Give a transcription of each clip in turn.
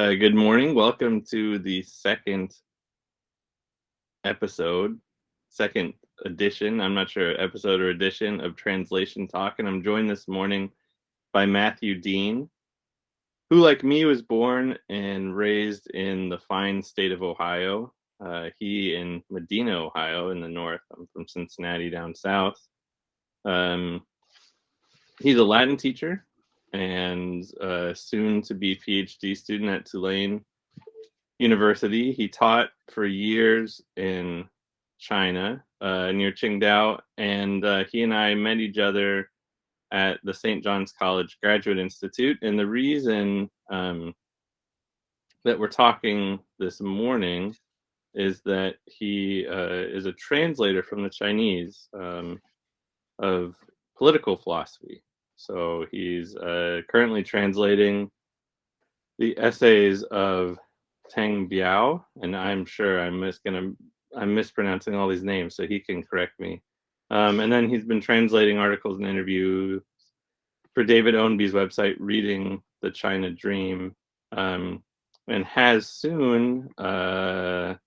Good morning. Welcome to the episode, second edition. I'm not sure episode or edition of Translation Talk, and I'm joined this morning by Matthew Dean, who, like me, was born and raised in the fine state of Ohio. He in Medina, Ohio, in the north. I'm from Cincinnati, down south. He's a Latin teacher and soon to be PhD student at Tulane University. He taught for years in China near Qingdao, and he and I met each other at the St. John's College Graduate Institute. And the reason that we're talking this morning is that he is a translator from the Chinese of political philosophy. So he's currently translating the essays of Tang Biao, and I'm sure I'm mispronouncing all these names, so he can correct me. And then he's been translating articles and interviews for David Ownby's website, Reading the China Dream, and has soon to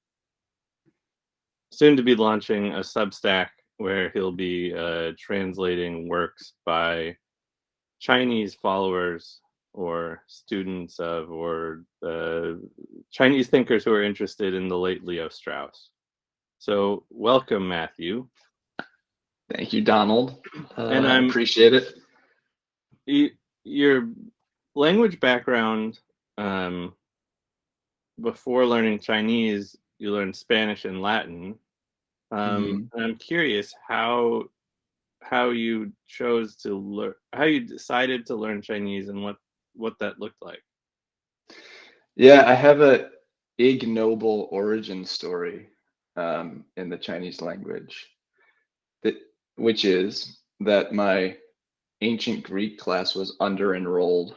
be launching a Substack where he'll be translating works by Chinese followers or students of, or Chinese thinkers who are interested in the late Leo Strauss. So welcome, Matthew. Thank you, Donald. And I appreciate it. Your language background, before learning Chinese, you learned Spanish and Latin. And I'm curious how you chose to learn, how you decided to learn Chinese, and what that looked like. Yeah, I have a ignoble origin story in the Chinese language, which is that my ancient Greek class was under-enrolled.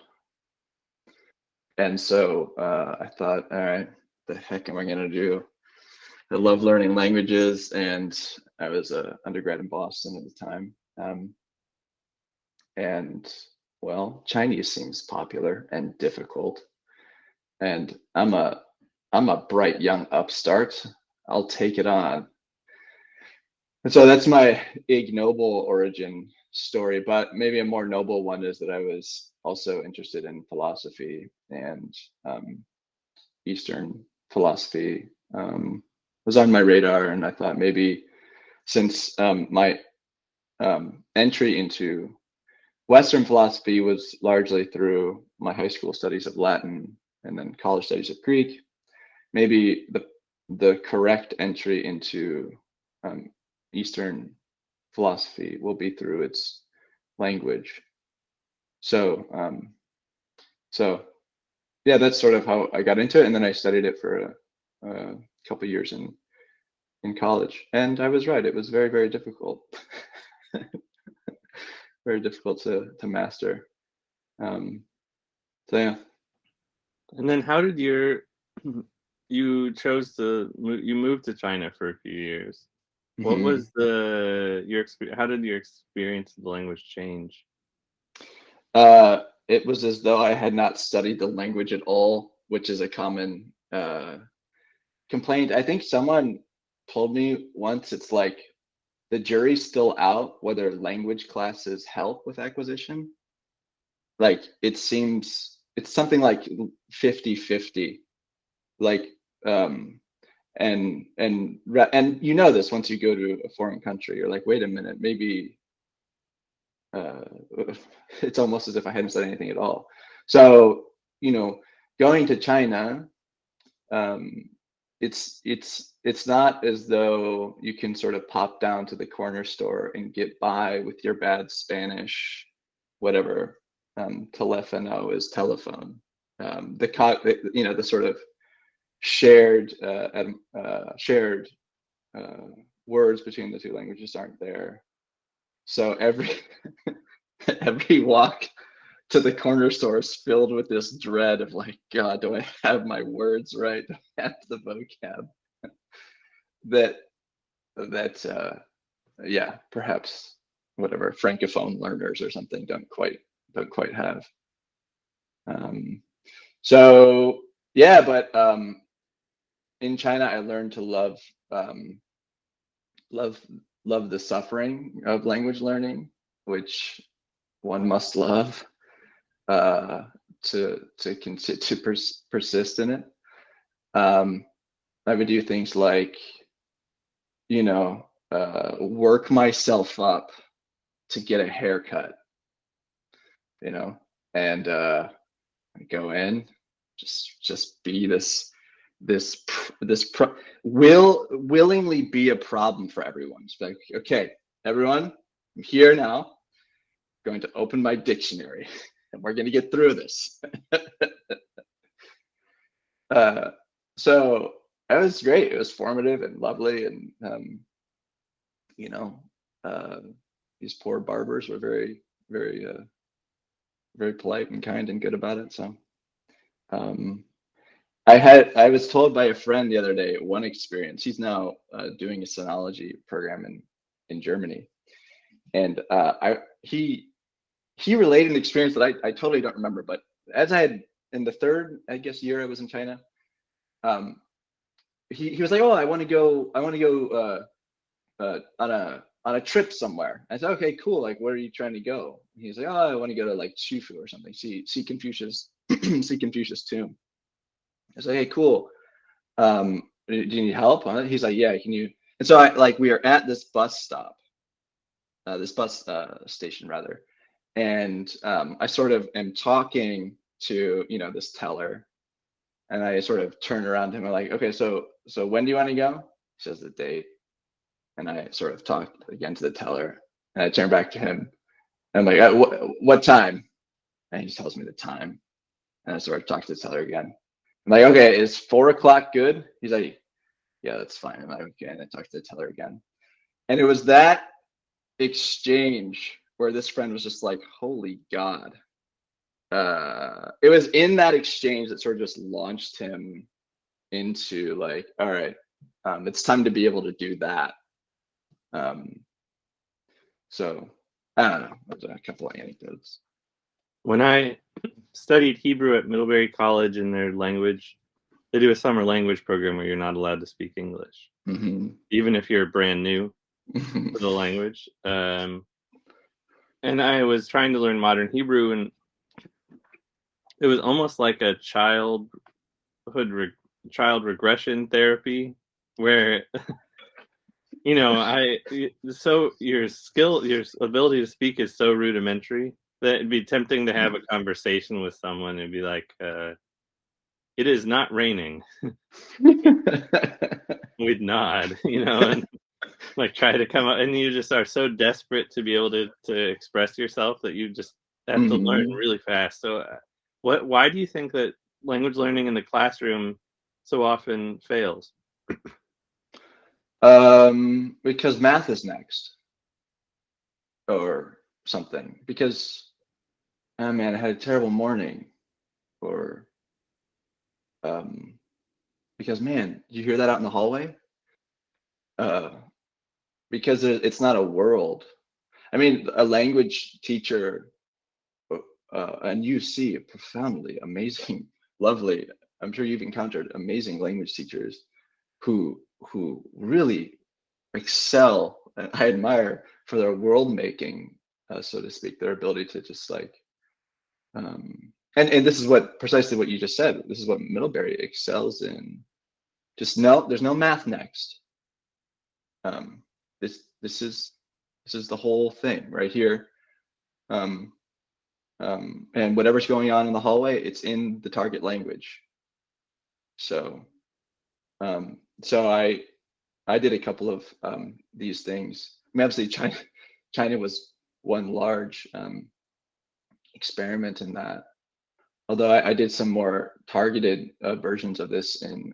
And so I thought, all right, the heck am I going to do? I love learning languages, and I was an undergrad in Boston at the time. And well, Chinese seems popular and difficult. And I'm a bright young upstart. I'll take it on. And so that's my ignoble origin story, but maybe a more noble one is that I was also interested in philosophy, and Eastern philosophy was on my radar. And I thought maybe since my entry into Western philosophy was largely through my high school studies of Latin and then college studies of Greek, maybe the correct entry into Eastern philosophy will be through its language. So yeah, that's sort of how I got into it. And then I studied it for a couple of years in college. And I was right, it was very, very difficult. Very difficult to master. So yeah. And then how did you moved to China for a few years. What was how did your experience of the language change? It was as though I had not studied the language at all, which is a common complaint. I think someone told me once, it's like the jury's still out whether language classes help with acquisition. Like it seems it's something like 50-50. Like and you know this once you go to a foreign country, you're like, wait a minute, maybe it's almost as if I hadn't said anything at all. So, going to China, it's not as though you can sort of pop down to the corner store and get by with your bad Spanish, whatever. Teléfono is telephone. The sort of shared words between the two languages aren't there. So every walk to the corner store is filled with this dread of like, God, do I have my words right? Do I have the vocab? Yeah, perhaps whatever Francophone learners or something don't quite have. So Yeah, but in China, I learned to love love the suffering of language learning, which one must love uh, to persist in it. Um, I would do things like, work myself up to get a haircut, you know, and go in, just be willingly be a problem for everyone. It's like, okay, everyone, I'm here now. I'm going to open my dictionary, and we're going to get through this. So that was great. It was formative and lovely, and you know, uh, these poor barbers were very, very, very polite and kind and good about it. So um, I was told by a friend the other day one experience. He's now doing a sonology program in Germany, and he related an experience that I totally don't remember. But as I had in the third, I guess, year I was in China, um, he was like, "Oh, I want to go on a trip somewhere." I said, "Okay, cool. Like, where are you trying to go?" He's like, "Oh, I want to go to like Shifu or something. See Confucius, see Confucius tomb." I was like, "Hey, cool. Do you need help on it?" He's like, "Yeah, can you?" And so we are at this bus stop, this bus station rather, and I sort of am talking to this teller, and I sort of turn around to him. I'm like, "Okay, so when do you want to go?" He says the date, and I sort of talk again to the teller, and I turn back to him. And I'm like, what time?" And he just tells me the time, and I sort of talk to the teller again. I'm like, "Okay, is 4 o'clock good?" He's like, "Yeah, that's fine." I'm like, "Okay," and I talk to the teller again. And it was that exchange where this friend was just like, "Holy God." It was in that exchange that sort of just launched him into like, all right, it's time to be able to do that. Um, so I don't know. Those are a couple of anecdotes. When I studied Hebrew at Middlebury College in their language, they do a summer language program where you're not allowed to speak English, even if you're brand new to the language. And I was trying to learn modern Hebrew, and it was almost like a child regression therapy, where so your ability to speak is so rudimentary that it'd be tempting to have a conversation with someone and be like, "It is not raining." We'd nod, and like try to come up, and you just are so desperate to be able to express yourself that you just have to learn really fast. So why do you think that language learning in the classroom so often fails? Because math is next or something. Because, oh man, I had a terrible morning. Or because, man, you hear that out in the hallway? Because it's not a world. I mean, a language teacher, and you see profoundly amazing, lovely. I'm sure you've encountered amazing language teachers who really excel. And I admire for their world making, so to speak, their ability to just like, and this is precisely what you just said. This is what Middlebury excels in. Just no, there's no math next. This is the whole thing right here. And whatever's going on in the hallway, it's in the target language. So I did a couple of these things. I mean, obviously China was one large experiment in that. Although I did some more targeted versions of this in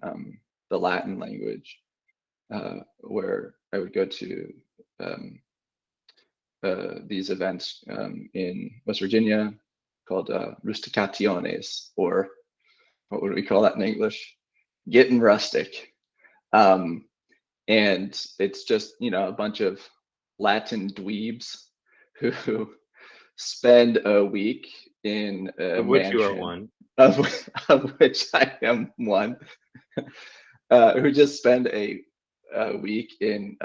the Latin language, where I would go to these events in West Virginia called rusticaciones, or what would we call that in English? Getting rustic. And it's just, a bunch of Latin dweebs who spend a week in a Of which you are mansion. one. of which I am one, who just spent a week in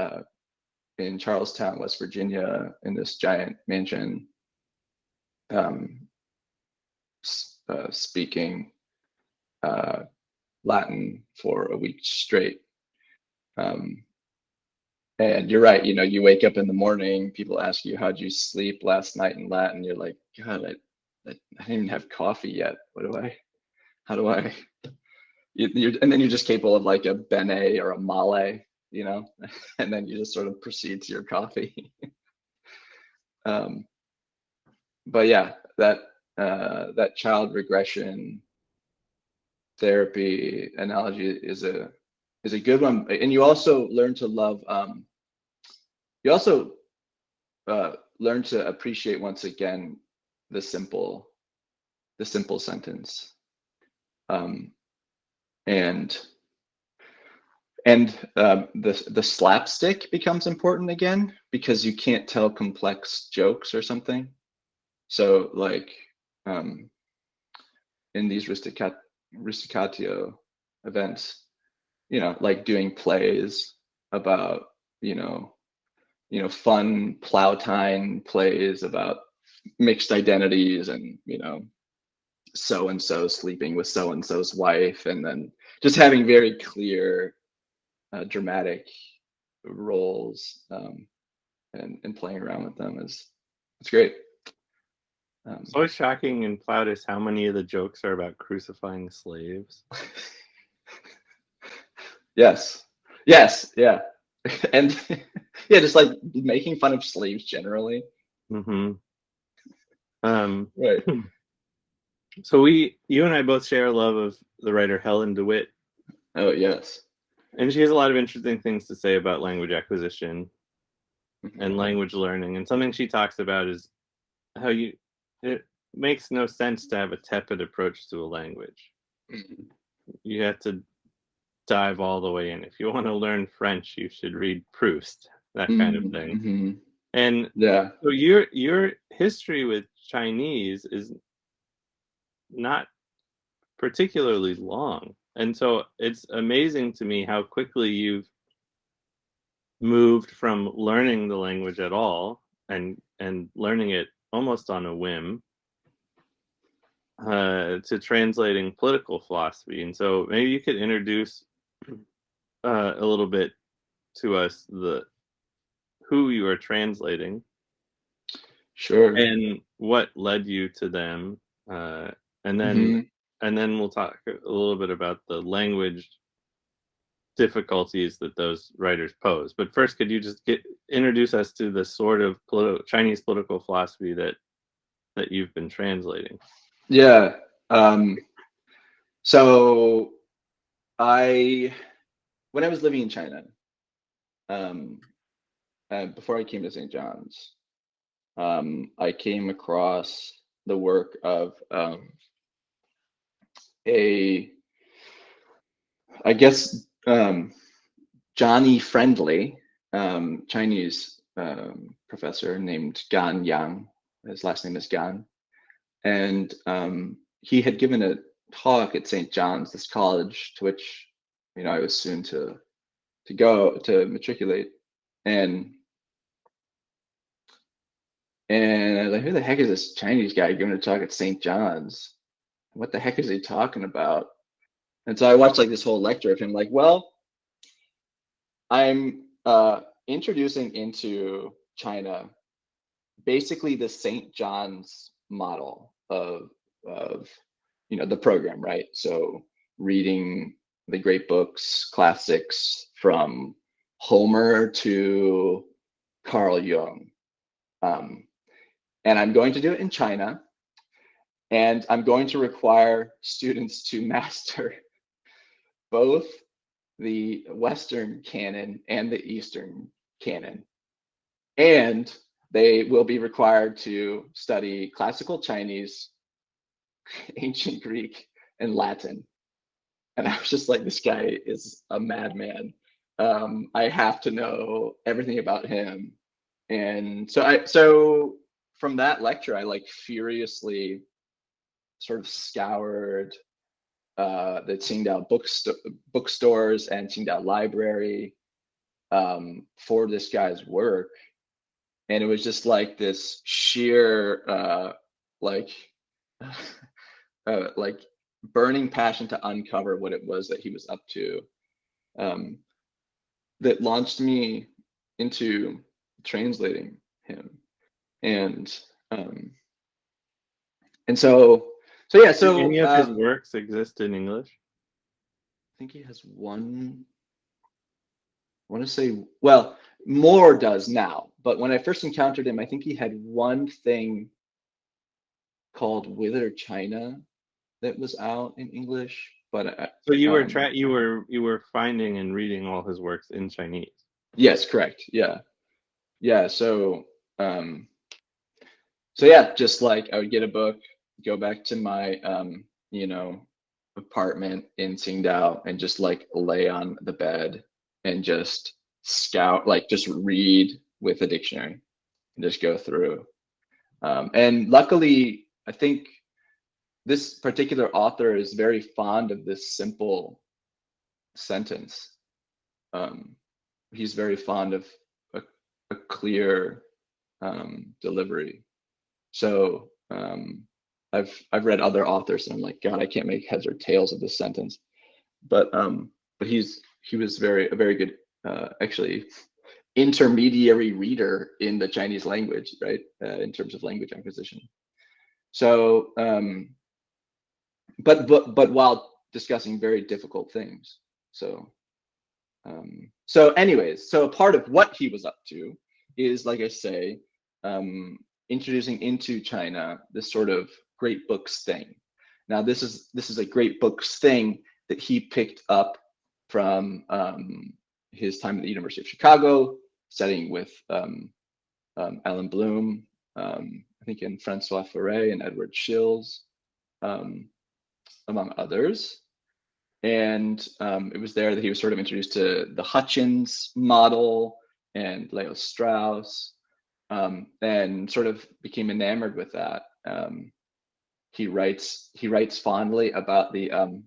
Charlestown, West Virginia, in this giant mansion, um, speaking Latin for a week straight. Um, and you're right, you wake up in the morning, people ask you, how'd you sleep last night in Latin? You're like, God, I didn't even have coffee yet. How do I, and then you're just capable of like a bene or a male, and then you just sort of proceed to your coffee. um, but yeah, that child regression therapy analogy is a good one. And you also learn to love, you also learn to appreciate, once again, the simple sentence. um, and the slapstick becomes important again, because you can't tell complex jokes or something. So like, in these Risticatio events, like doing plays about, fun Plowtine plays about mixed identities, and so and so sleeping with so and so's wife, and then just having very clear dramatic roles, and playing around with them it's great. It's always shocking in Plautus how many of the jokes are about crucifying slaves. Yes, yeah. And yeah, just like making fun of slaves generally. Mm-hmm. Right. So you and I both share a love of the writer Helen DeWitt. Oh yes. And she has a lot of interesting things to say about language acquisition Mhm. and language learning. And something she talks about is how it makes no sense to have a tepid approach to a language. Mhm. You have to dive all the way in. If you want to learn French, you should read Proust, that kind of thing. Mm-hmm. And Yeah. so your history with Chinese is not particularly long. And so it's amazing to me how quickly you've moved from learning the language at all and learning it almost on a whim to translating political philosophy. And so maybe you could introduce a little bit to us who you are translating Sure. and what led you to them, uh, and then Mm-hmm. we'll talk a little bit about the language difficulties that those writers pose. But first, could you just introduce us to the sort of Chinese political philosophy that you've been translating? Yeah. So I when I was living in China, um, before I came to St. John's, I came across the work of a, I guess, Johnny Friendly, Chinese professor named Gan Yang. His last name is Gan, and he had given a talk at St. John's, this college to which I was soon to go to matriculate, and I was like, who the heck is this Chinese guy giving a talk at St. John's? What the heck is he talking about? And so I watched like this whole lecture of him, like, well, I'm introducing into China basically the St. John's model of the program, right? So reading the great books, classics from Homer to Carl Jung. And I'm going to do it in China, and I'm going to require students to master both the Western canon and the Eastern canon. And they will be required to study classical Chinese, ancient Greek, and Latin. And I was just like, this guy is a madman. I have to know everything about him. And so from that lecture, I like furiously sort of scoured the Qingdao bookstores and Qingdao library for this guy's work, and it was just like this sheer like like burning passion to uncover what it was that he was up to, that launched me into translating him. And so yeah, Do so any of his works exist in English? I think he has one. I want to say, well, more does now, but when I first encountered him, I think he had one thing called Withered China that was out in English. But So you were finding and reading all his works in Chinese. yes, correct. Yeah. So yeah, just like I would get a book, go back to my apartment in Qingdao and just like lay on the bed and just scout, like just read with a dictionary and just go through. And luckily, I think this particular author is very fond of this simple sentence. He's very fond of a clear delivery. So I've read other authors and I'm like, God, I can't make heads or tails of this sentence. But he was a very good actually intermediary reader in the Chinese language, right? In terms of language acquisition. So but while discussing very difficult things. So anyways, so a part of what he was up to is, like I say, introducing into China this sort of great books thing. Now this is a great books thing that he picked up from his time at the University of Chicago, studying with Alan Bloom, I think, and Francois Furet and Edward Shills, among others. And it was there that he was sort of introduced to the Hutchins model and Leo Strauss, and sort of became enamored with that. He writes fondly about the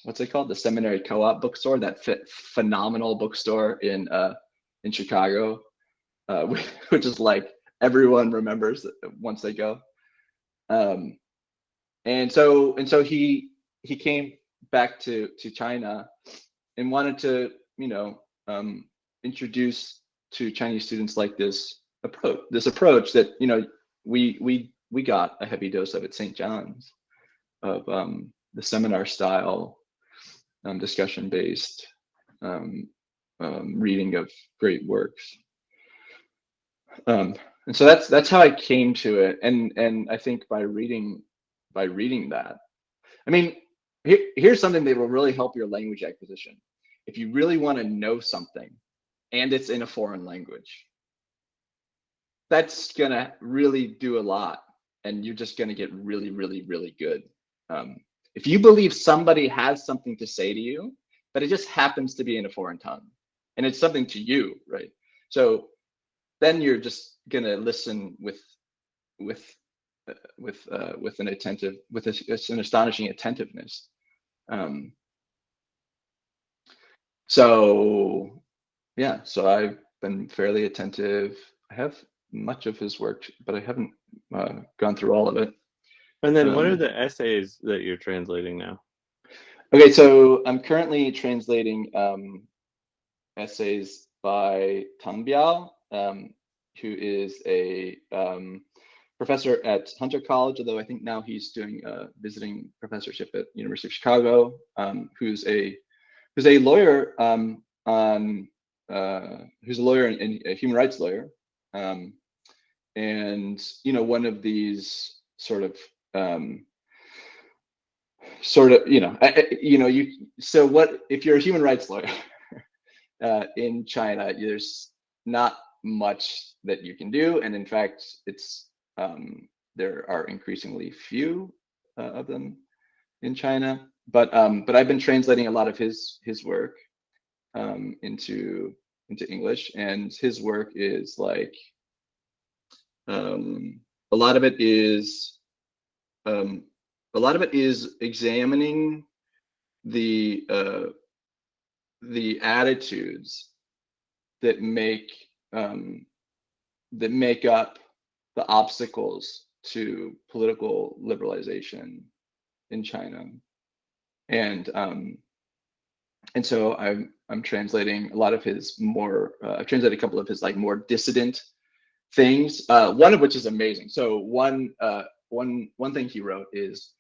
what's it called, the Seminary Co-op bookstore, that phenomenal bookstore in Chicago, which is like everyone remembers once they go. And so he came back to China and wanted to introduce to Chinese students like this approach that we got a heavy dose of at St. John's, of the seminar style, discussion based reading of great works. And so that's how I came to it, and I think by reading that, I mean, here's something that will really help your language acquisition. If you really want to know something and it's in a foreign language, that's gonna really do a lot, and you're just gonna get really, really, really good. If you believe somebody has something to say to you, but it just happens to be in a foreign tongue, and it's something to you, right? So then you're just gonna listen with an astonishing attentiveness. So yeah, so I've been fairly attentive. I have much of his work, but I haven't gone through all of it. And then what are the essays that you're translating now? Okay, so I'm currently translating essays by Tang Biao, who is a professor at Hunter College, although I think now he's doing a visiting professorship at University of Chicago, who's a lawyer who's a lawyer and a human rights lawyer, and one of these sort of so what if you're a human rights lawyer in China, there's not much that you can do, and in fact it's there are increasingly few of them in China, but I've been translating a lot of his work into English, and his work is like a lot of it is a lot of it is examining the attitudes that make up the obstacles to political liberalization in China. And so I'm translating a lot of his more I've translated a couple of his like more dissident things, one of which is amazing. So one thing he wrote is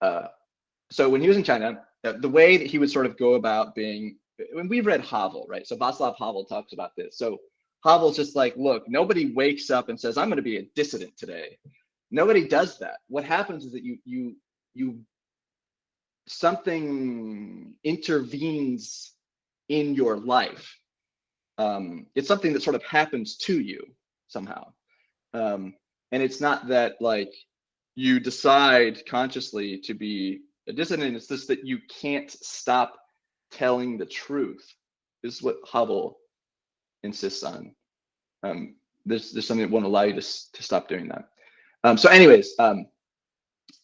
so when he was in China, the way that he would sort of go about being, when we've read Havel, right? So Václav Havel talks about this. So Havel's just like, look, nobody wakes up and says, I'm going to be a dissident today. Nobody does that. What happens is that you something intervenes in your life. It's something that sort of happens to you somehow. And it's not that like you decide consciously to be a dissident. It's just that you can't stop telling the truth. This is what Havel insists on. There's something that won't allow you to stop doing that. So anyways, Tang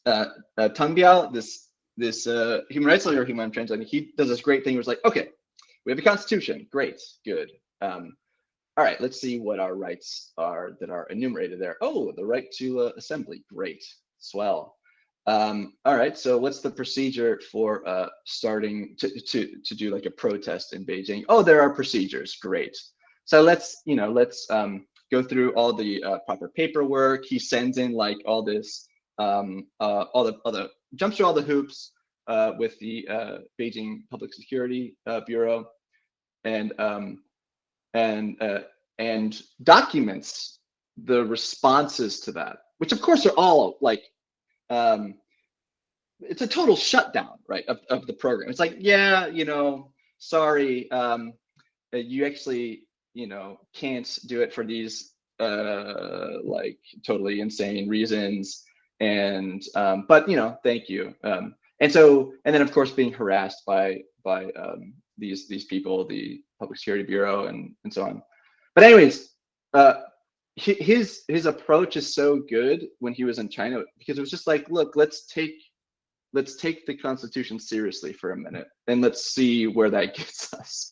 Biao, this human rights lawyer whom I'm translating, he does this great thing where it's like, okay, we have a constitution, great, good. All right, let's see what our rights are that are enumerated there. Oh, the right to assembly, great, swell. All right, so what's the procedure for starting to do like a protest in Beijing? Oh, there are procedures, great. So let's go through all the proper paperwork. He sends in like all this, all the jumps through all the hoops with the Beijing Public Security Bureau, and documents the responses to that, which of course are all like, it's a total shutdown, right, of the program. It's like, yeah, sorry, you actually, can't do it for these like totally insane reasons, and but thank you. And then of course being harassed by these people, the Public Security Bureau and so on. But anyways, his approach is so good when he was in China, because it was just like, look, let's take the Constitution seriously for a minute, and let's see where that gets us.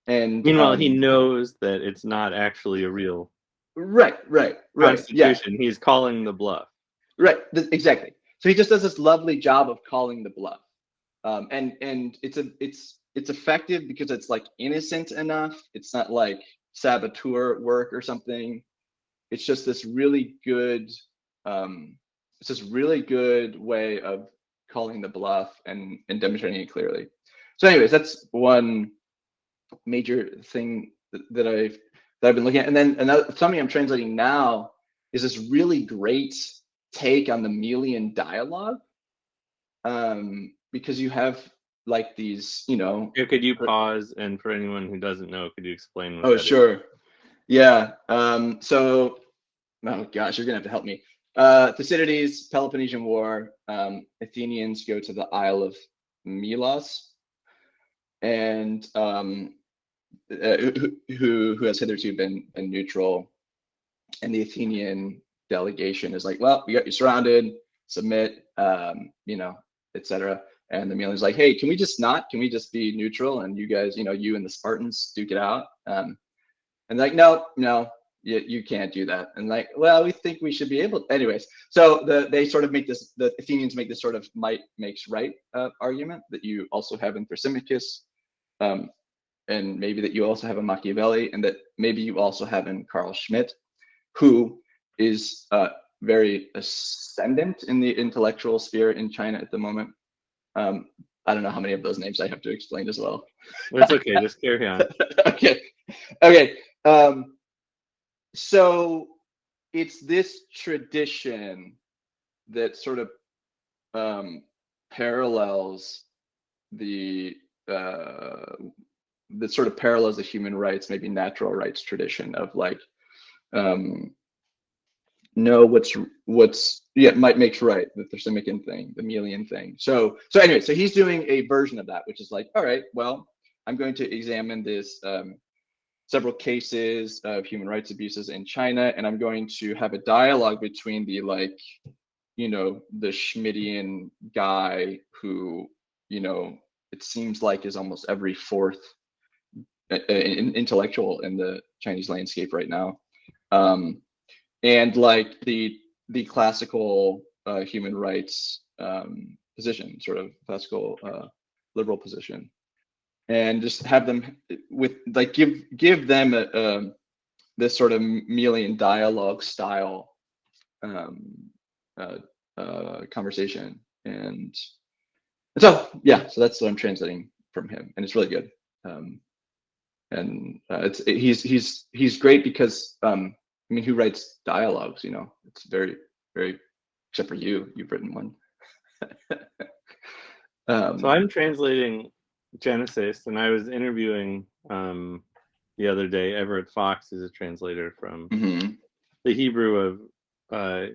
And meanwhile, he knows that it's not actually a real right constitution. Yeah. He's calling the bluff. Right, exactly. So he just does this lovely job of calling the bluff, and it's effective because it's like innocent enough. It's not like saboteur work or something. It's just this really good way of calling the bluff and demonstrating it clearly. So anyways, that's one major thing that I've been looking at. And then something I'm translating now is this really great take on the Melian dialogue, because you have like these, Could you pause, and for anyone who doesn't know, could you explain what oh, that sure. is? Yeah. So, oh gosh, you're gonna have to help me. Thucydides, Peloponnesian War, Athenians go to the Isle of Melos, and who has hitherto been neutral, and the Athenian delegation is like, well, we got you surrounded, submit, etc. And the Melians like, hey, can we just be neutral, and you guys, you and the Spartans duke it out? And they're like, no, you can't do that. And like, well, we think we should be able to. Anyways, so they sort of make this, the Athenians make this sort of might makes right argument that you also have in Thrasymachus, and maybe that you also have in Machiavelli, and that maybe you also have in Carl Schmitt, who is very ascendant in the intellectual sphere in China at the moment. I don't know how many of those names I have to explain as well. It's okay, just carry on. Okay. So it's this tradition that sort of parallels the human rights, maybe natural rights tradition of like, know what's might makes right, the Thrasymachus thing, the Melian thing. So anyway, so he's doing a version of that, which is like, all right, well, I'm going to examine this several cases of human rights abuses in China, and I'm going to have a dialogue between the like the Schmittian guy who, it seems like is almost every fourth intellectual in the Chinese landscape right now. And like the classical human rights position, sort of classical liberal position, and just have them with like give them this sort of Melian dialogue style conversation, and so yeah, so that's what I'm translating from him, and it's really good. And he's great because I mean, who writes dialogues? It's very, very, except for you've written one. So I'm translating Genesis, and I was interviewing the other day. Everett Fox is a translator from the Hebrew of.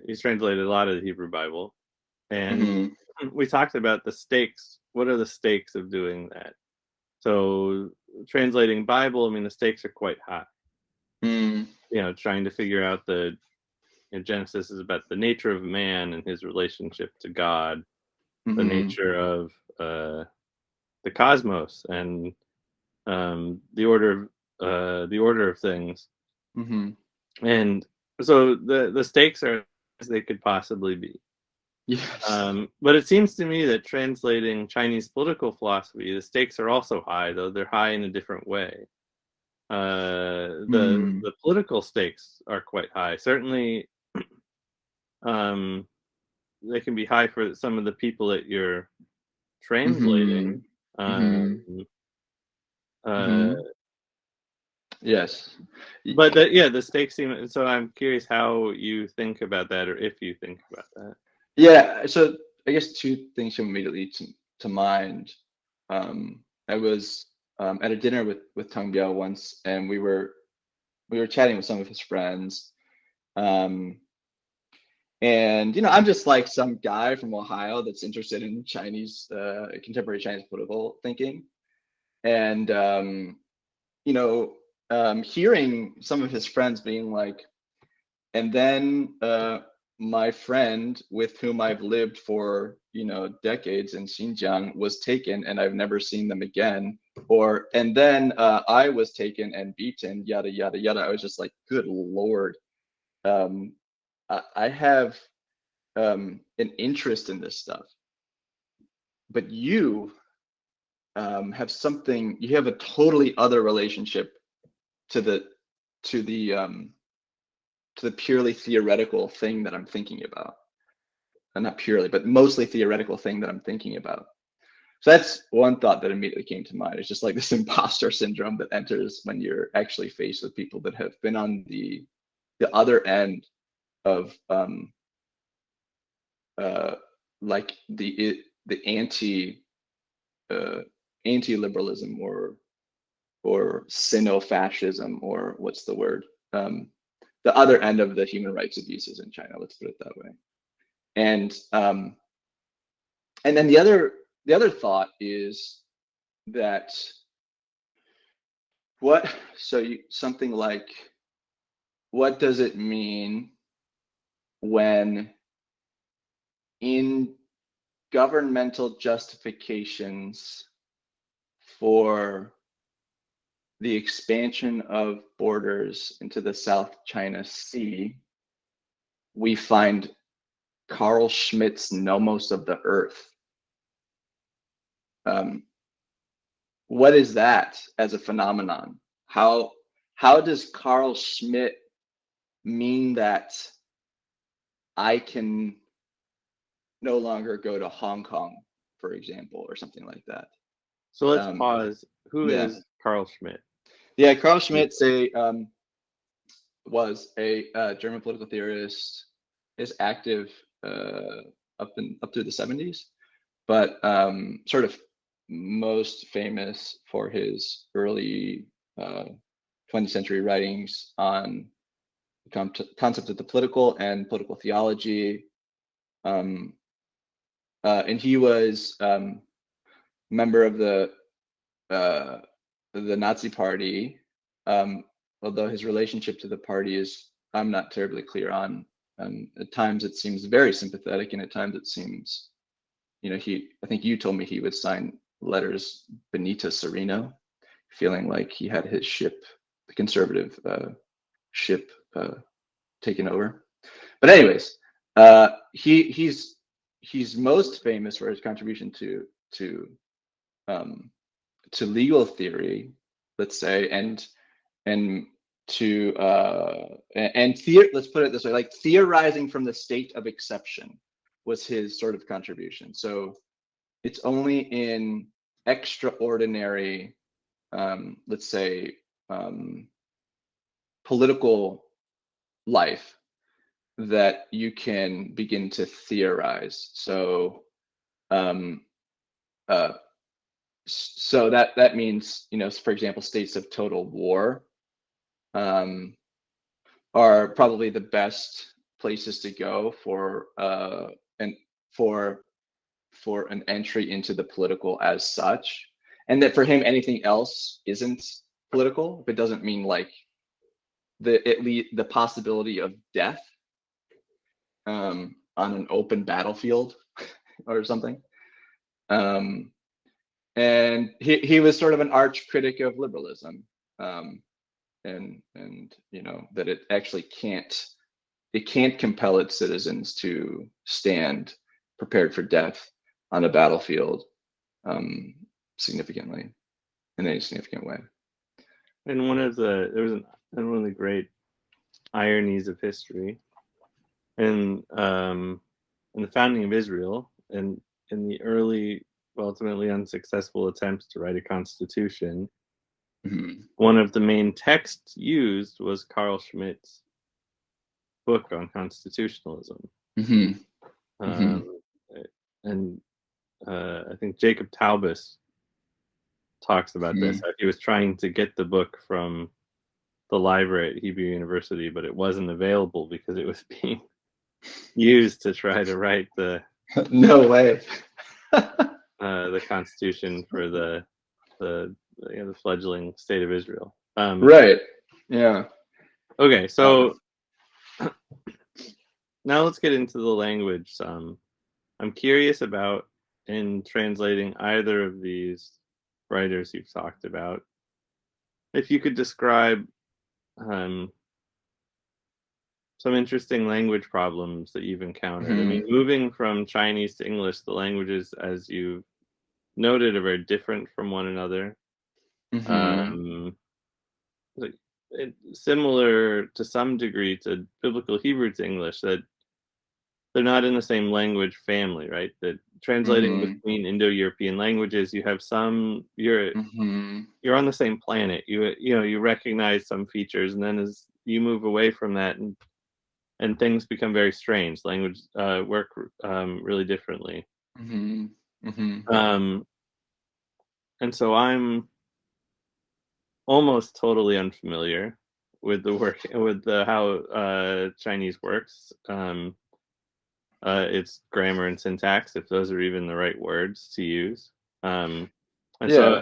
He's translated a lot of the Hebrew Bible, and we talked about the stakes. What are the stakes of doing that? So translating Bible, I mean, the stakes are quite high. Trying to figure out Genesis is about the nature of man and his relationship to God, the nature of the cosmos and the order of things. And so the stakes are as they could possibly be. Yes. But it seems to me that translating Chinese political philosophy, the stakes are also high, though they're high in a different way. The political stakes are quite high. Certainly, they can be high for some of the people that you're translating. Yes. But the stakes seem. So I'm curious how you think about that, or if you think about that. Yeah. So I guess two things come immediately to mind. I was at a dinner with Tang Biao once, and we were chatting with some of his friends. And I'm just like some guy from Ohio that's interested in Chinese contemporary Chinese political thinking, and hearing some of his friends being like, and then my friend with whom I've lived for decades in Xinjiang was taken and I've never seen them again, and then I was taken and beaten, yada yada yada. I was just like, good Lord. I have an interest in this stuff, but you have something. You have a totally other relationship to the purely theoretical thing that I'm thinking about. And not purely, but mostly theoretical thing that I'm thinking about. So that's one thought that immediately came to mind. It's just like this imposter syndrome that enters when you're actually faced with people that have been on the other end of like the anti-liberalism or Sino-fascism, or what's the word? The other end of the human rights abuses in China. Let's put it that way. And then the other thought is that something like, what does it mean when in governmental justifications for the expansion of borders into the South China Sea, we find Carl Schmitt's Nomos of the Earth? What is that as a phenomenon? How does Carl Schmitt mean that I can no longer go to Hong Kong, for example, or something like that? So let's pause. Who is Carl Schmitt? Yeah, Carl Schmitt was a German political theorist. Is active up through the 70s, but sort of most famous for his early 20th century writings on the concept of the political and political theology. And he was member of the Nazi Party, although his relationship to the party is, I'm not terribly clear on At times it seems very sympathetic, and at times it seems, I think you told me he would sign letters Benito Sereno, feeling like he had his ship, the conservative ship, taken over. But anyways, he's most famous for his contribution to legal theory, let's say, and to let's put it this way, like theorizing from the state of exception was his sort of contribution. So it's only in extraordinary, let's say, political life that you can begin to theorize. So so that means, for example, states of total war are probably the best places to go for an entry into the political as such, and that for him anything else isn't political if it doesn't mean like the possibility of death on an open battlefield or something. And he was sort of an arch critic of liberalism, and that it actually can't compel its citizens to stand prepared for death on a battlefield significantly, in any significant way. And one of the great ironies of history, and in the founding of Israel, and in the early, ultimately unsuccessful attempts to write a constitution, one of the main texts used was Carl Schmitt's book on constitutionalism. And I think Jacob Taubes talks about this. He was trying to get the book from the library at Hebrew University, but it wasn't available because it was being used to try to write the no way the constitution for the fledgling state of Israel. Right. Yeah. Okay, so now let's get into the language. I'm curious about, in translating either of these writers you've talked about, if you could describe some interesting language problems that you've encountered. I mean, moving from Chinese to English, the languages, as you've noted, are very different from one another. Similar to some degree to Biblical Hebrew to English, that they're not in the same language family, right? That translating between Indo-European languages, you have some, you're on the same planet. You recognize some features, and then as you move away from that, and things become very strange. Language work really differently. And so I'm almost totally unfamiliar with how Chinese works. It's grammar and syntax, if those are even the right words to use. So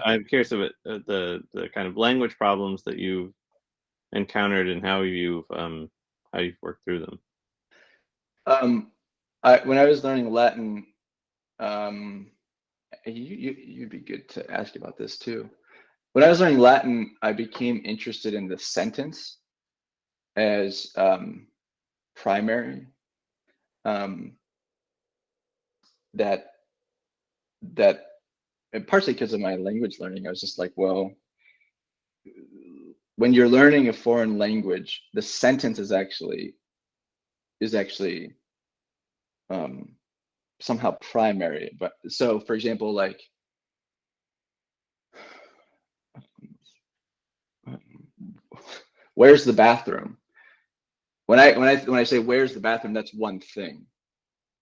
I'm curious about the kind of language problems that you've encountered and how you've worked through them. When I was learning Latin, you'd be good to ask about this too. When I was learning Latin, I became interested in the sentence as primary. That and partially because of my language learning, I was just like, well, when you're learning a foreign language, the sentence is actually somehow primary. But so, for example, like, where's the bathroom? When I say where's the bathroom, that's one thing.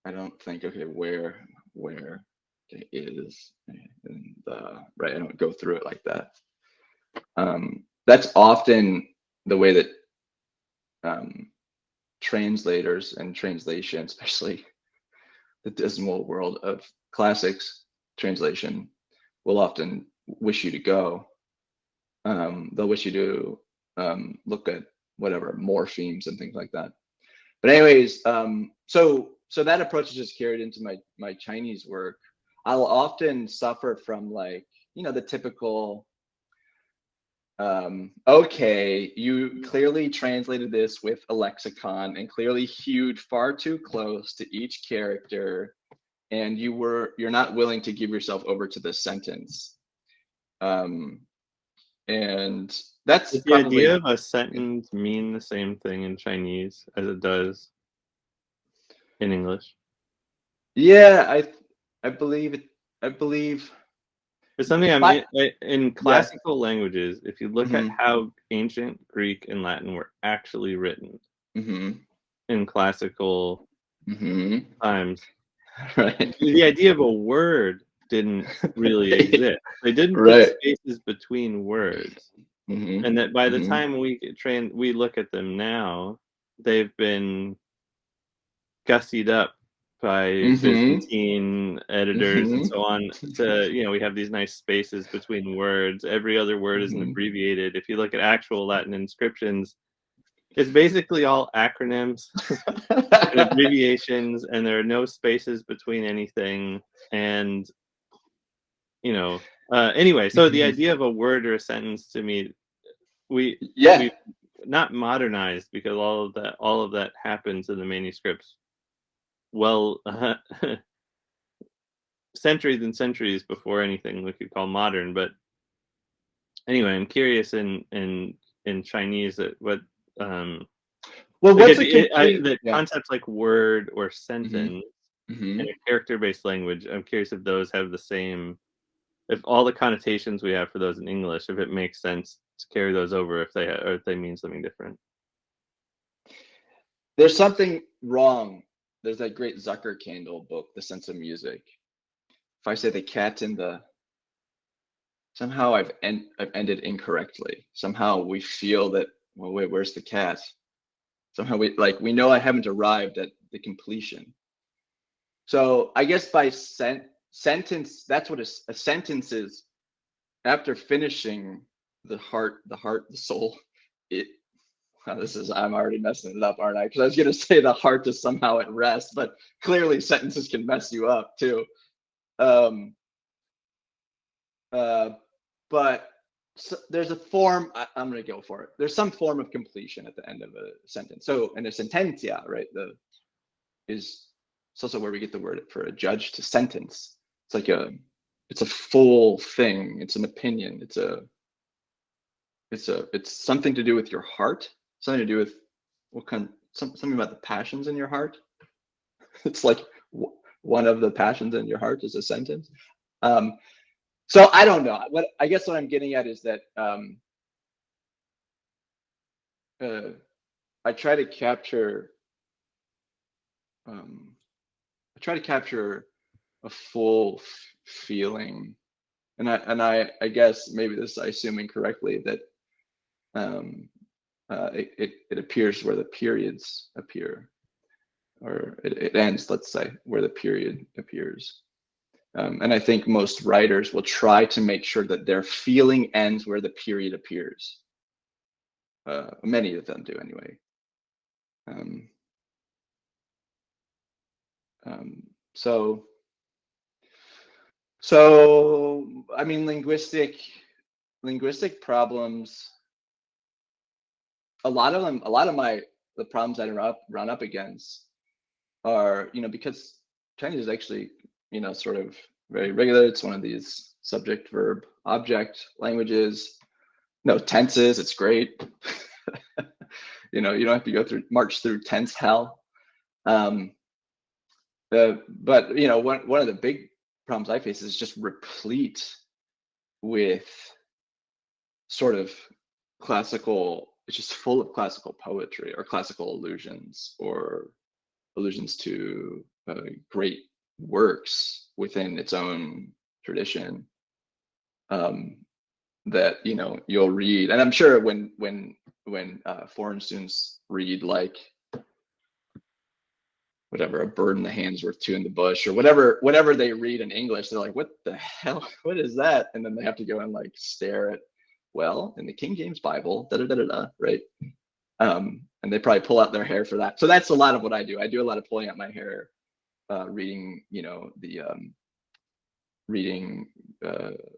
I don't think, okay, where it is, and right. I don't go through it like that. That's often the way that translators and translation, especially the dismal world of classics translation, will often wish you to go. They'll wish you to look at whatever morphemes and things like that. But anyways, so that approach is just carried into my Chinese work. I'll often suffer from like, the typical, okay, you clearly translated this with a lexicon and clearly hewed far too close to each character, and you're not willing to give yourself over to this sentence. And that's Does the probably, idea of a sentence mean the same thing in Chinese as it does in English? yeah, I believe it. I believe, It's something but in yeah. classical languages, if you look at Hmm. how ancient Greek and Latin were actually written Hmm. in classical Hmm. times, Right. the idea of a word didn't really exist. They didn't put Right. spaces between words. Hmm. And that by the Hmm. time we look at them now, they've been gussied up by Hmm. Byzantine editors and Hmm. so on to, we have these nice spaces between words. Every other word isn't Hmm. abbreviated. If you look at actual Latin inscriptions, it's basically all acronyms and abbreviations, and there are no spaces between anything. And, anyway, so the idea of a word or a sentence to me, we Yeah. we not modernized, because all of that happens in the manuscripts well centuries and centuries before anything we could call modern. But anyway, I'm curious in Chinese that what Well, like what's a complete? the Yeah. concepts like word or Hmm. sentence in Hmm. a character-based language. I'm curious if those have the same, if all the connotations we have for those in English, if it makes sense to carry those over, or if they mean something different. There's something wrong. There's that great Zucker Candle book, The Sense of Music. If I say the cat in the, somehow I've ended incorrectly. Somehow we feel that, well, wait, where's the cat? Somehow we know I haven't arrived at the completion. So I guess by sentence, that's what a sentence is. After finishing the soul, it. Wow, I'm already messing it up, aren't I? Because I was gonna say the heart is somehow at rest, but clearly sentences can mess you up too. Um, uh, but there's a form. I'm gonna go for it. There's some form of completion at the end of a sentence. So in a sentencia, right? It's also where we get the word for a judge to sentence. It's like it's a full thing. It's an opinion. It's something to do with your heart. Something to do with something about the passions in your heart. It's like one of the passions in your heart is a sentence. Um, so I don't know. I guess what I'm getting at is that uh, I try to capture um, I try to capture a full feeling, and I guess maybe this I assume incorrectly that um, it appears where the periods appear, or it ends, let's say, where the period appears. And I think most writers will try to make sure that their feeling ends where the period appears. Many of them do anyway. Um, um, so, I mean, linguistic problems. A lot of them, the problems I run up against are, because Chinese is actually, sort of very regular. It's one of these subject, verb, object languages. No tenses. It's great. You don't have to march through tense hell. Um, but one of the big problems I face is just replete with sort of classical. It's just full of classical poetry or classical allusions or allusions to great works within its own tradition. That you'll read, and I'm sure when foreign students read like whatever, a bird in the hand is worth two in the bush, or whatever they read in English, they're like, what the hell, what is that? And then they have to go and like stare at, well, in the King James Bible, right? and they probably pull out their hair for that. So that's a lot of what I do. I do a lot of pulling out my hair, reading, reading,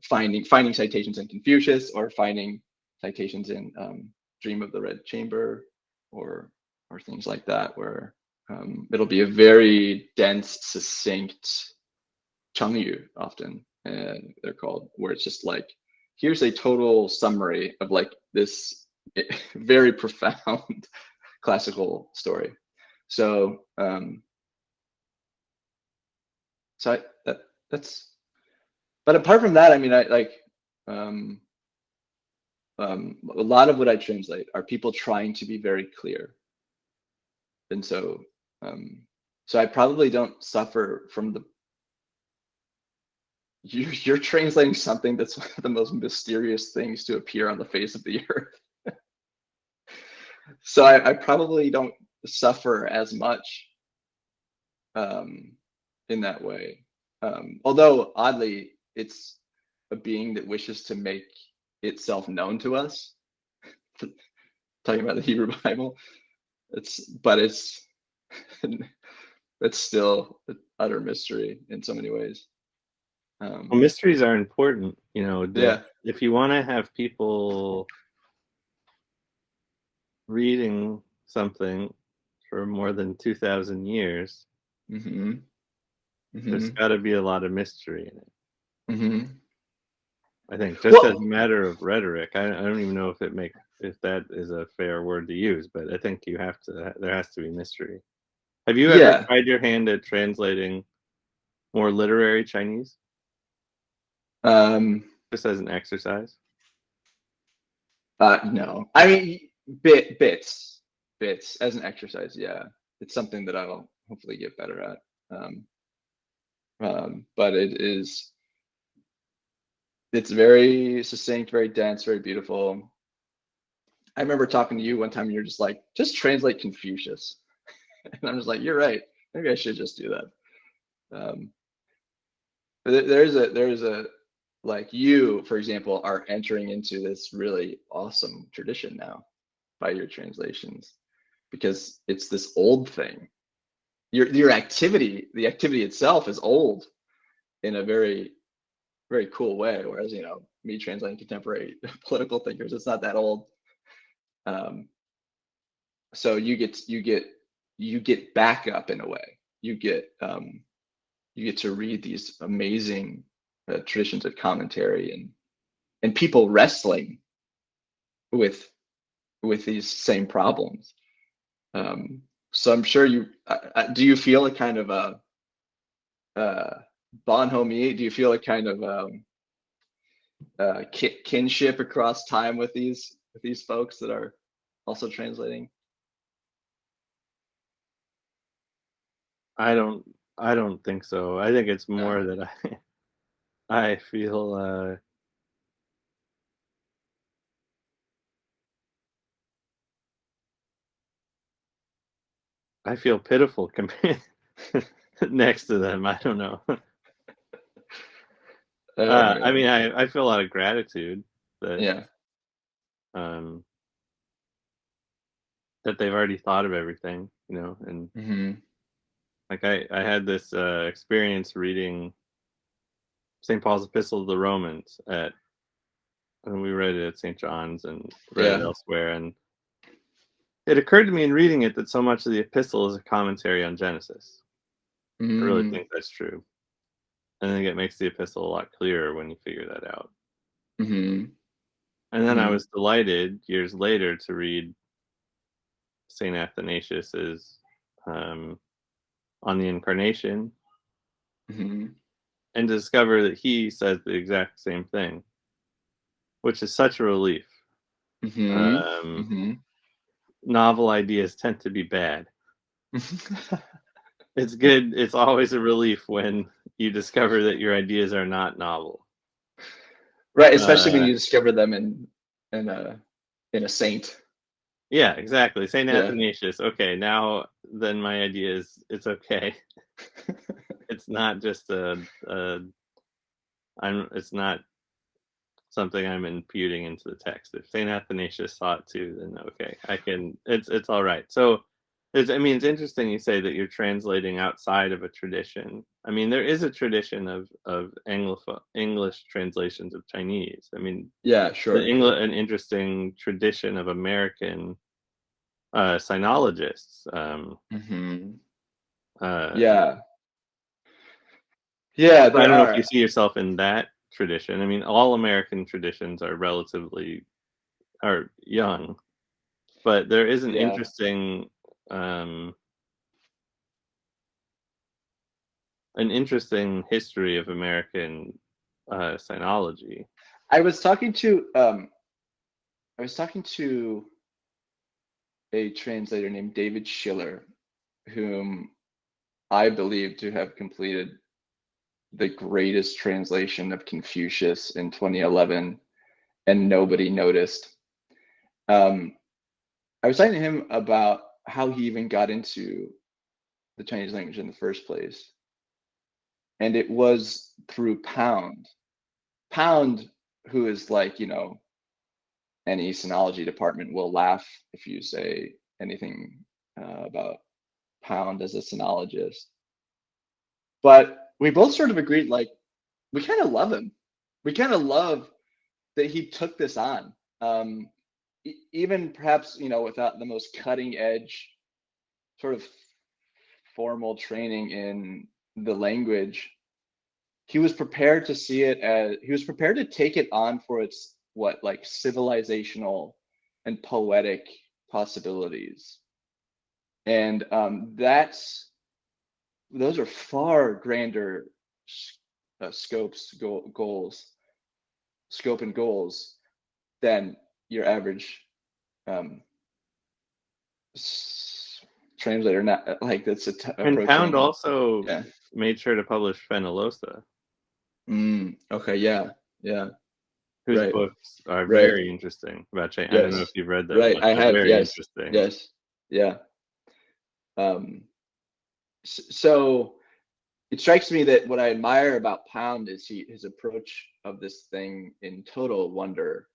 finding citations in Confucius, or finding citations in Dream of the Red Chamber, or things like that, where it'll be a very dense, succinct Chengyu, often, and they're called, where it's just like, here's a total summary of like this very profound classical story. So that's. But apart from that, I mean, I like a lot of what I translate are people trying to be very clear, and so I probably don't suffer from the. You're translating something that's one of the most mysterious things to appear on the face of the earth. So I probably don't suffer as much in that way. Although oddly, it's a being that wishes to make itself known to us. Talking about the Hebrew Bible, it's still an utter mystery in so many ways. Well, mysteries are important, Yeah. If you want to have people reading something for more than 2,000 years, there's got to be a lot of mystery in it. I think, just as a matter of rhetoric, I don't even know if that is a fair word to use, but I think there has to be mystery. Have you ever tried your hand at translating more literary Chinese? Just as an exercise? No, I mean, bits as an exercise. Yeah, it's something that I'll hopefully get better at. But it's very succinct, very dense, very beautiful. I remember talking to you one time, and you're just like, just translate Confucius, and I'm just like, you're right. Maybe I should just do that. There's a like, you, for example, are entering into this really awesome tradition now by your translations, because it's this old thing. Your activity, the activity itself, is old in a very, very cool way. Whereas, me translating contemporary political thinkers, it's not that old. So you get backup in a way. You get to read these amazing traditions of commentary, and people wrestling with these same problems. So I'm sure do you feel a kind of bonhomie? Do you feel a kind of kinship across time with these folks that are also translating? I don't think so. I think it's more that I feel pitiful next to them. I don't know. I mean, I feel a lot of gratitude that that they've already thought of everything, and like I had this experience reading St. Paul's Epistle to the Romans and we read it at St. John's and read it elsewhere, and it occurred to me in reading it that so much of the epistle is a commentary on Genesis. I really think that's true. And I think it makes the epistle a lot clearer when you figure that out. And then I was delighted years later to read St. Athanasius's On the Incarnation, and discover that he says the exact same thing, which is such a relief. Novel ideas tend to be bad. It's good. It's always a relief when you discover that your ideas are not novel. Right, especially when you discover them in a saint. Yeah, exactly. Saint Athanasius. Okay, now then my idea is it's okay. It's not just it's not something I'm imputing into the text. If Saint Athanasius saw it too, then okay, I can. It's all right. So, it's interesting you say that you're translating outside of a tradition. I mean, there is a tradition of English translations of Chinese. I mean, Yeah, sure. an interesting tradition of American sinologists. Yeah. Yeah, I there don't know if are. you see yourself in that tradition. I mean, all American traditions are relatively are young, but there is an Yeah. interesting history of American sinology. I was talking to a translator named David Schiller, whom I believe to have completed the greatest translation of Confucius in 2011, and nobody noticed. I was talking to him about how he even got into the Chinese language in the first place. And it was through Pound. Pound, who is like, any sinology department will laugh if you say anything about Pound as a sinologist. But we both sort of agreed, like, we kind of love him. We kind of love that he took this on. Even perhaps, without the most cutting edge sort of formal training in the language, he was prepared to see it as, he was prepared to take it on for its like civilizational and poetic possibilities. And those are far grander goals, scope and goals than your average translator. Not like that's And Pound approaching. also Yeah. made sure to publish Fenollosa. Okay. Yeah. Whose Right. books are Right. very interesting about China. I don't know Yes. if you've read them, Right. but I they're have. very Yes. interesting. Yes. Yeah. So it strikes me that what I admire about Pound is his approach of this thing in total wonder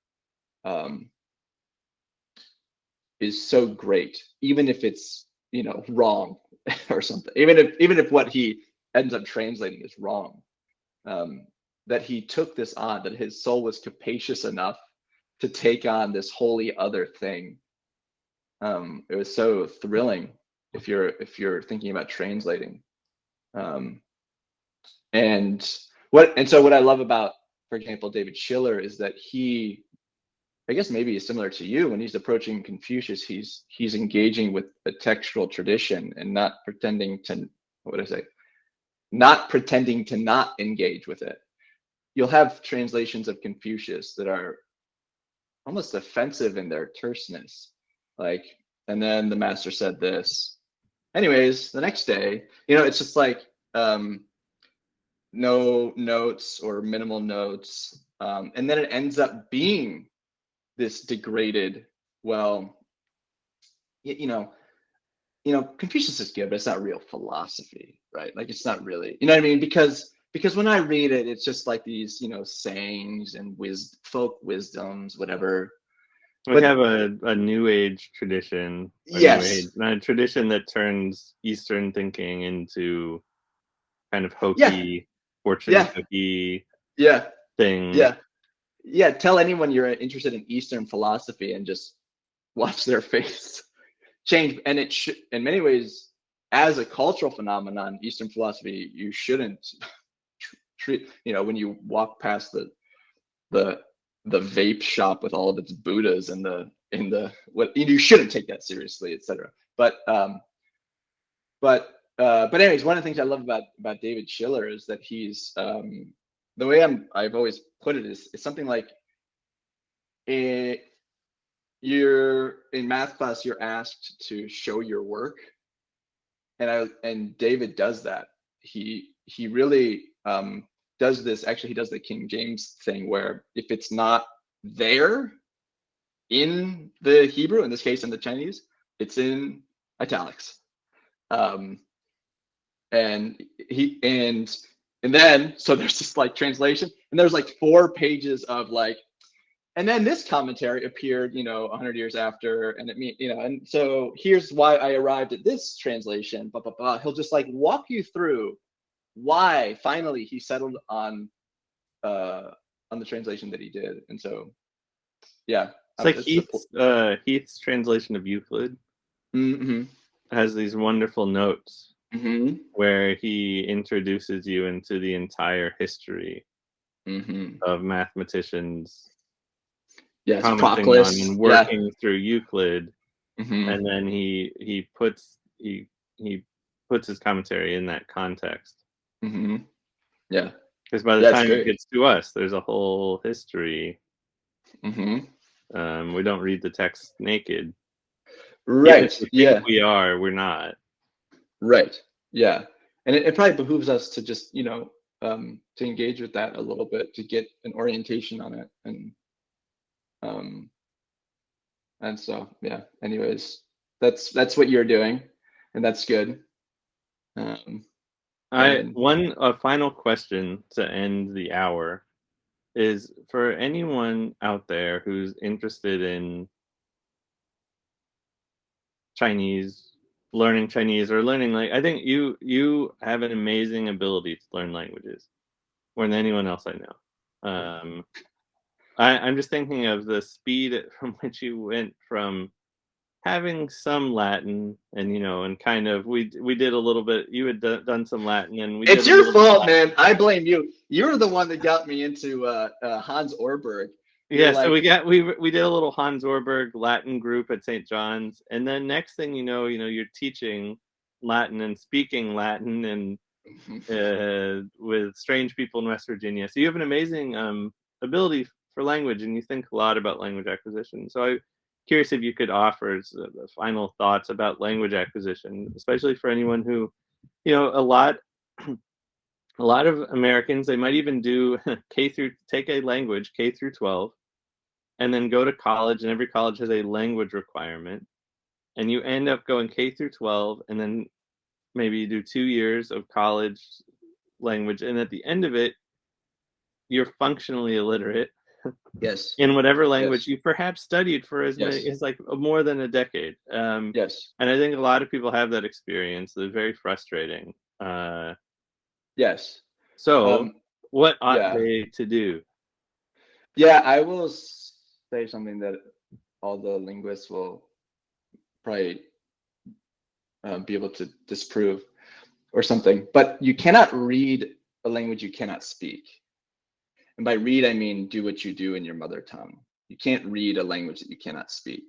is so great, even if it's wrong or something. Even if what he ends up translating is wrong, that he took this on, that his soul was capacious enough to take on this wholly other thing. It was so thrilling if you're thinking about translating. And so what I love about, for example, David Schiller is that he, I guess maybe is similar to you, when he's approaching Confucius, he's engaging with a textual tradition and not pretending to, not pretending to not engage with it. You'll have translations of Confucius that are almost offensive in their terseness, like, and then the master said this. Anyways, the next day, it's just like no notes or minimal notes, and then it ends up being this degraded. Well, Confucius is good, but it's not real philosophy, right? Like, it's not really, you know what I mean? Because when I read it, it's just like these, sayings and folk wisdoms, whatever. We have a New Age tradition, Yes. a tradition that turns Eastern thinking into kind of hokey, fortune cookie thing. Yeah. Tell anyone you're interested in Eastern philosophy and just watch their face change. And it should, in many ways, as a cultural phenomenon, Eastern philosophy, you shouldn't treat, when you walk past the vape shop with all of its Buddhas and what, you shouldn't take that seriously, etc. But anyways, one of the things I love about David Schiller is that he's the way I've always put it is something like, you're in math class, you're asked to show your work, and David does that. He really does this. Actually, he does the King James thing where if it's not there in the Hebrew, in this case in the Chinese, it's in italics. And then so there's this like translation, and there's like 4 pages of like and then this commentary appeared, 100 years after, and and so here's why I arrived at this translation. Blah blah blah. He'll just like walk you through why finally he settled on the translation that he did, and so yeah, It's like Heath's translation of Euclid mm-hmm. has these wonderful notes Mm-hmm. where he introduces you into the entire history Mm-hmm. of mathematicians. Yes, commenting Proclus, on and working through Euclid, mm-hmm. and then he puts his commentary in that context. Mm-hmm. Yeah, because by the time it gets to us, there's a whole history. Mm-hmm. We don't read the text naked. Right. We're not. Right. Yeah, and it probably behooves us to just to engage with that a little bit, to get an orientation on it, and so yeah. Anyways, that's what you're doing, and that's good. A final question to end the hour is for anyone out there who's interested in learning Chinese or learning, like, I think you have an amazing ability to learn languages more than anyone else I know. I'm just thinking of the speed from which you went from having some Latin and kind of we did a little bit. You had done some Latin, and it's your fault, man. I blame you. You're the one that got me into Hans Orberg. Yeah, so we did a little Hans Orberg Latin group at St. John's, and then next thing you know, you're teaching Latin and speaking Latin and with strange people in West Virginia. So you have an amazing ability for language, and you think a lot about language acquisition. So I'm curious if you could offer final thoughts about language acquisition, especially for anyone who, a lot of Americans, they might even do take a language K through 12, and then go to college, and every college has a language requirement, and you end up going K through 12, and then maybe you do 2 years of college language, and at the end of it, you're functionally illiterate. Yes. In whatever language you perhaps studied for as like more than a decade. Yes. And I think a lot of people have that experience. They're very frustrating. Yes. So what ought they to do? Yeah, I will say something that all the linguists will probably be able to disprove or something, but you cannot read a language you cannot speak. And by read, I mean do what you do in your mother tongue. You can't read a language that you cannot speak.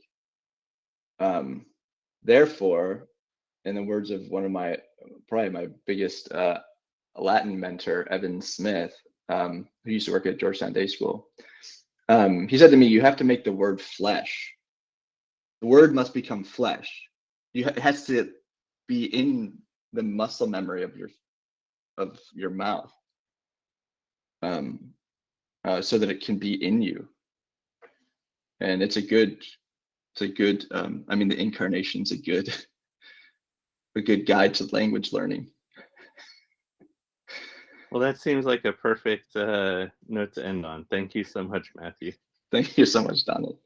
Therefore, in the words of one of probably my biggest Latin mentor, Evan Smith, who used to work at Georgetown Day School, he said to me, you have to make the word flesh. The word must become flesh. It has to be in the muscle memory of your mouth, so that it can be in you. And it's a good. I mean, the incarnation's a good guide to language learning. Well, that seems like a perfect note to end on. Thank you so much, Matthew. Thank you so much, Donald.